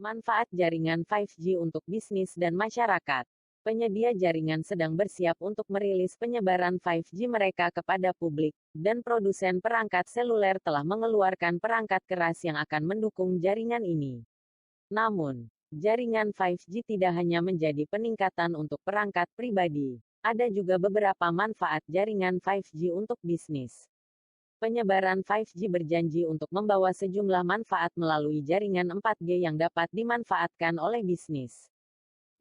Manfaat jaringan 5G untuk bisnis dan masyarakat. Penyedia jaringan sedang bersiap untuk merilis penyebaran 5G mereka kepada publik, dan produsen perangkat seluler telah mengeluarkan perangkat keras yang akan mendukung jaringan ini. Namun, jaringan 5G tidak hanya menjadi peningkatan untuk perangkat pribadi. Ada juga beberapa manfaat jaringan 5G untuk bisnis. Penyebaran 5G berjanji untuk membawa sejumlah manfaat melalui jaringan 4G yang dapat dimanfaatkan oleh bisnis.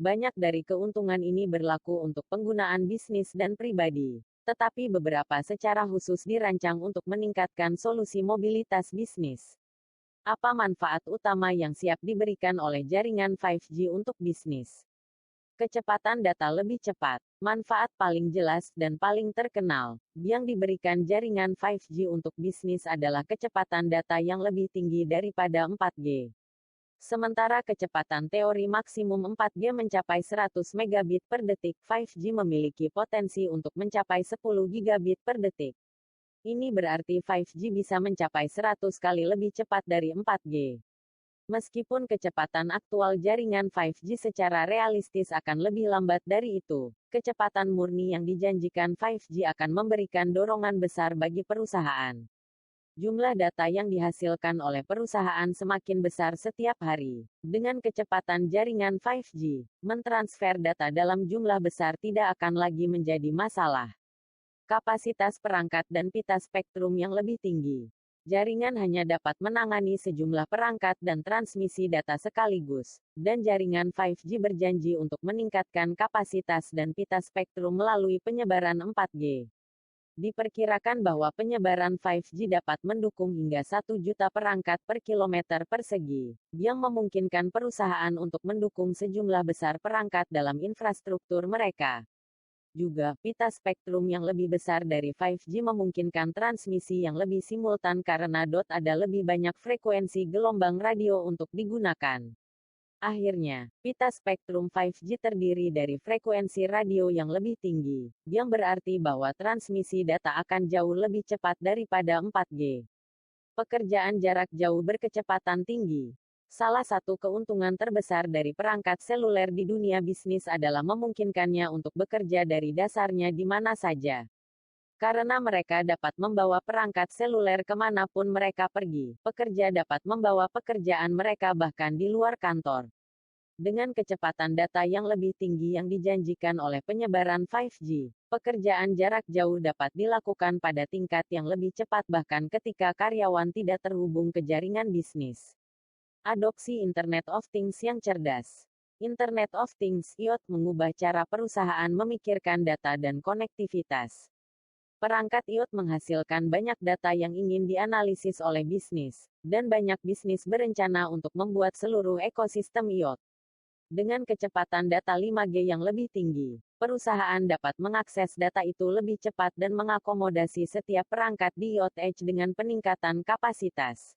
Banyak dari keuntungan ini berlaku untuk penggunaan bisnis dan pribadi, tetapi beberapa secara khusus dirancang untuk meningkatkan solusi mobilitas bisnis. Apa manfaat utama yang siap diberikan oleh jaringan 5G untuk bisnis? Kecepatan data lebih cepat. Manfaat paling jelas dan paling terkenal yang diberikan jaringan 5G untuk bisnis adalah kecepatan data yang lebih tinggi daripada 4G. Sementara kecepatan teori maksimum 4G mencapai 100 megabit per detik, 5G memiliki potensi untuk mencapai 10 gigabit per detik. Ini berarti 5G bisa mencapai 100 kali lebih cepat dari 4G. Meskipun kecepatan aktual jaringan 5G secara realistis akan lebih lambat dari itu, kecepatan murni yang dijanjikan 5G akan memberikan dorongan besar bagi perusahaan. Jumlah data yang dihasilkan oleh perusahaan semakin besar setiap hari. Dengan kecepatan jaringan 5G, mentransfer data dalam jumlah besar tidak akan lagi menjadi masalah. Kapasitas perangkat dan pita spektrum yang lebih tinggi. Jaringan hanya dapat menangani sejumlah perangkat dan transmisi data sekaligus, dan jaringan 5G berjanji untuk meningkatkan kapasitas dan pita spektrum melalui penyebaran 4G. Diperkirakan bahwa penyebaran 5G dapat mendukung hingga 1 juta perangkat per kilometer persegi, yang memungkinkan perusahaan untuk mendukung sejumlah besar perangkat dalam infrastruktur mereka. Juga, pita spektrum yang lebih besar dari 5G memungkinkan transmisi yang lebih simultan karena ada lebih banyak frekuensi gelombang radio untuk digunakan. Akhirnya, pita spektrum 5G terdiri dari frekuensi radio yang lebih tinggi, yang berarti bahwa transmisi data akan jauh lebih cepat daripada 4G. Pekerjaan jarak jauh berkecepatan tinggi. Salah satu keuntungan terbesar dari perangkat seluler di dunia bisnis adalah memungkinkannya untuk bekerja dari dasarnya di mana saja. Karena mereka dapat membawa perangkat seluler kemanapun mereka pergi, pekerja dapat membawa pekerjaan mereka bahkan di luar kantor. Dengan kecepatan data yang lebih tinggi yang dijanjikan oleh penyebaran 5G, pekerjaan jarak jauh dapat dilakukan pada tingkat yang lebih cepat bahkan ketika karyawan tidak terhubung ke jaringan bisnis. Adopsi Internet of Things yang cerdas. Internet of Things (IoT) mengubah cara perusahaan memikirkan data dan konektivitas. Perangkat IoT menghasilkan banyak data yang ingin dianalisis oleh bisnis, dan banyak bisnis berencana untuk membuat seluruh ekosistem IoT. Dengan kecepatan data 5G yang lebih tinggi, perusahaan dapat mengakses data itu lebih cepat dan mengakomodasi setiap perangkat di IoT Edge dengan peningkatan kapasitas.